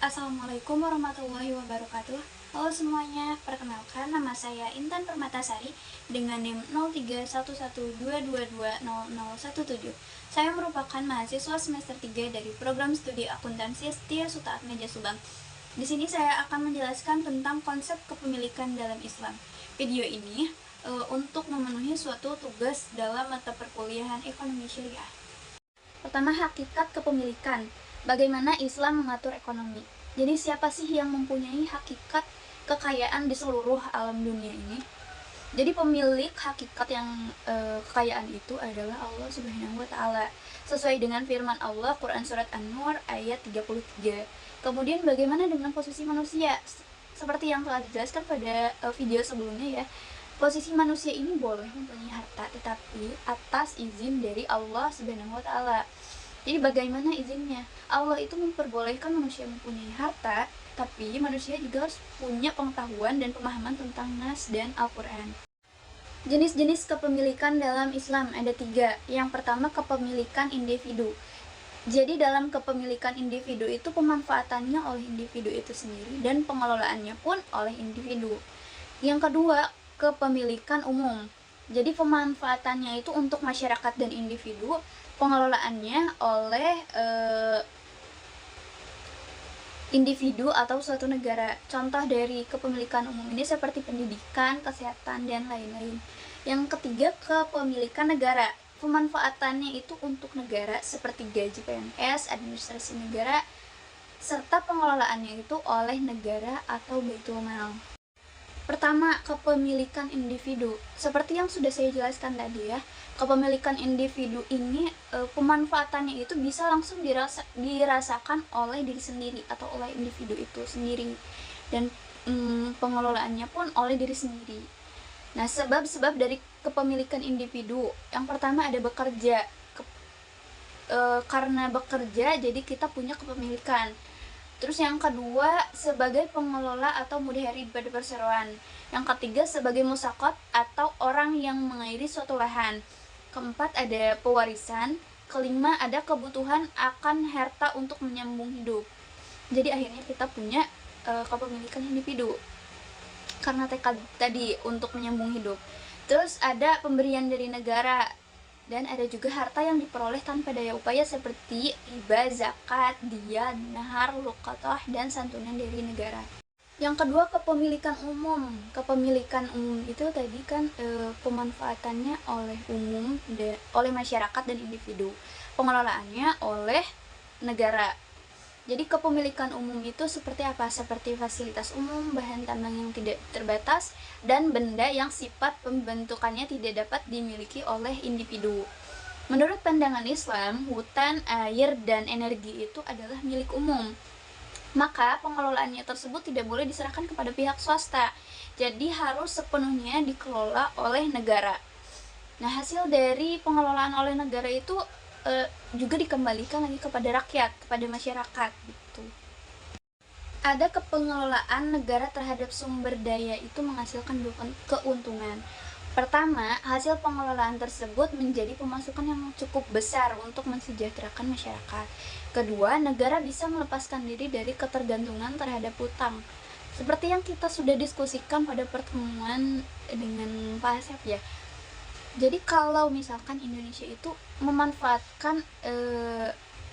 Assalamualaikum warahmatullahi wabarakatuh. Halo semuanya, perkenalkan nama saya Intan Permatasari dengan NIM 031122200017. Saya merupakan mahasiswa semester 3 dari program studi akuntansi Setia Suta Atmaja Subang. Di sini saya akan menjelaskan tentang konsep kepemilikan dalam Islam. Video ini untuk memenuhi suatu tugas dalam mata perkuliahan ekonomi syariah. Pertama, hakikat kepemilikan. Bagaimana Islam mengatur ekonomi? Jadi siapa sih yang mempunyai hakikat kekayaan di seluruh alam dunia ini? Jadi pemilik hakikat yang kekayaan itu adalah Allah Subhanahu wa taala. Sesuai dengan firman Allah Quran surat An-Nur ayat 33. Kemudian bagaimana dengan posisi manusia? Seperti yang telah dijelaskan pada video sebelumnya ya. Posisi manusia ini boleh mempunyai harta tetapi atas izin dari Allah Subhanahu wa taala. Jadi bagaimana izinnya? Allah itu memperbolehkan manusia mempunyai harta, tapi manusia juga harus punya pengetahuan dan pemahaman tentang Nas dan Al-Quran. Jenis-jenis kepemilikan dalam Islam ada 3. Yang pertama, kepemilikan individu. Jadi dalam kepemilikan individu itu pemanfaatannya oleh individu itu sendiri dan pengelolaannya pun oleh individu. Yang kedua, kepemilikan umum. Jadi pemanfaatannya itu untuk masyarakat dan individu, pengelolaannya oleh individu atau suatu negara. Contoh dari kepemilikan umum ini seperti pendidikan, kesehatan, dan lain-lain. Yang ketiga, kepemilikan negara. Pemanfaatannya itu untuk negara seperti gaji PNS, administrasi negara, serta pengelolaannya itu oleh negara atau Baitul Mal. Pertama, kepemilikan individu. Seperti yang sudah saya jelaskan tadi ya, kepemilikan individu ini pemanfaatannya itu bisa langsung dirasakan oleh diri sendiri atau oleh individu itu sendiri, dan pengelolaannya pun oleh diri sendiri. Nah, sebab-sebab dari kepemilikan individu, yang pertama ada bekerja. Karena bekerja jadi kita punya kepemilikan. Terus yang kedua, sebagai pengelola atau mudahari pada perseroan. Yang ketiga, sebagai musakot atau orang yang mengairi suatu lahan. Keempat, ada pewarisan. Kelima, ada kebutuhan akan harta untuk menyambung hidup. Jadi akhirnya kita punya kepemilikan individu karena tekad tadi untuk menyambung hidup. Terus ada pemberian dari negara, dan ada juga harta yang diperoleh tanpa daya upaya seperti riba, zakat, diyah, nahar, luqatah, dan santunan dari negara. Yang kedua, kepemilikan umum. Kepemilikan umum itu tadi kan pemanfaatannya oleh umum, oleh masyarakat dan individu. Pengelolaannya oleh negara. Jadi kepemilikan umum itu seperti apa? Seperti fasilitas umum, bahan tambang yang tidak terbatas, dan benda yang sifat pembentukannya tidak dapat dimiliki oleh individu. Menurut pandangan Islam, hutan, air, dan energi itu adalah milik umum. Maka pengelolaannya tersebut tidak boleh diserahkan kepada pihak swasta. Jadi harus sepenuhnya dikelola oleh negara. Nah, hasil dari pengelolaan oleh negara itu juga dikembalikan lagi kepada rakyat, kepada masyarakat gitu. Ada kepengelolaan negara terhadap sumber daya itu menghasilkan keuntungan. Pertama, hasil pengelolaan tersebut menjadi pemasukan yang cukup besar untuk mensejahterakan masyarakat. Kedua, negara bisa melepaskan diri dari ketergantungan terhadap hutang. Seperti yang kita sudah diskusikan pada pertemuan dengan Pak Asep ya. Jadi kalau misalkan Indonesia itu memanfaatkan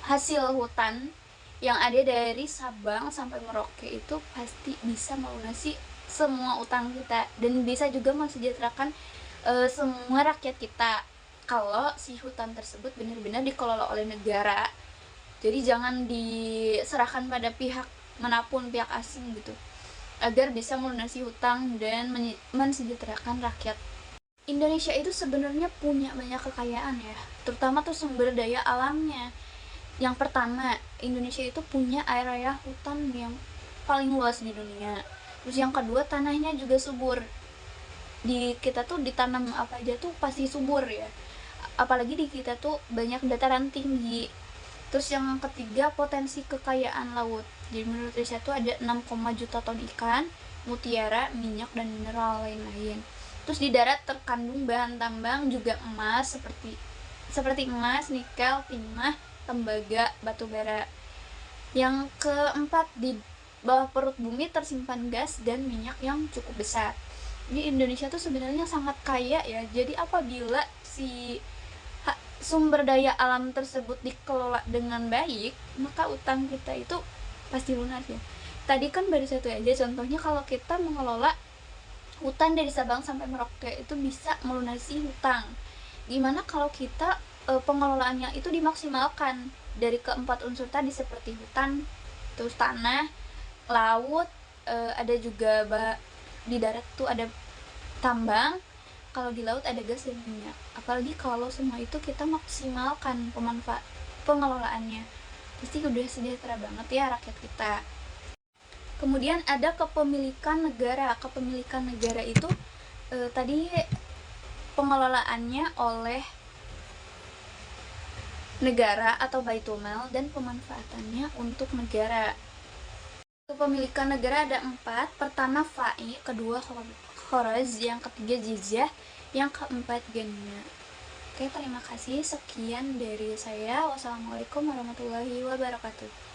hasil hutan yang ada dari Sabang sampai Merauke, itu pasti bisa melunasi semua utang kita dan bisa juga mensejahterakan semua rakyat kita kalau si hutan tersebut benar-benar dikelola oleh negara. Jadi jangan diserahkan pada pihak manapun, pihak asing gitu, agar bisa melunasi hutang dan mensejahterakan rakyat. Indonesia itu sebenarnya punya banyak kekayaan ya, terutama tuh sumber daya alamnya. Yang pertama, Indonesia itu punya area hutan yang paling luas di dunia. Terus yang kedua, tanahnya juga subur. Di kita tuh ditanam apa aja tuh pasti subur ya. Apalagi di kita tuh banyak dataran tinggi. Terus yang ketiga, potensi kekayaan laut. Jadi menurut riset tuh ada 6, juta ton ikan, mutiara, minyak, dan mineral lain-lain. Terus di darat terkandung bahan tambang juga emas seperti emas, nikel, timah, tembaga, batu bara. Yang keempat, di bawah perut bumi tersimpan gas dan minyak yang cukup besar. Di Indonesia tuh sebenarnya sangat kaya ya. Jadi apabila si sumber daya alam tersebut dikelola dengan baik, maka utang kita itu pasti lunas ya. Tadi kan baru satu aja contohnya, kalau kita mengelola hutan dari Sabang sampai Merauke itu bisa melunasi hutang. Gimana kalau kita pengelolaannya itu dimaksimalkan dari keempat unsur tadi, seperti hutan, terus tanah, laut, ada juga di darat tuh ada tambang, kalau di laut ada gas dan minyak. Apalagi kalau semua itu kita maksimalkan pengelolaannya, pasti udah sejahtera banget ya rakyat kita. Kemudian ada kepemilikan negara. Kepemilikan negara itu tadi pengelolaannya oleh negara atau Baitulmal dan pemanfaatannya untuk negara. Kepemilikan negara ada 4. Pertama fa'i, kedua khoraj, yang ketiga jizyah, yang keempat ganima. Oke, terima kasih. Sekian dari saya. Wassalamualaikum warahmatullahi wabarakatuh.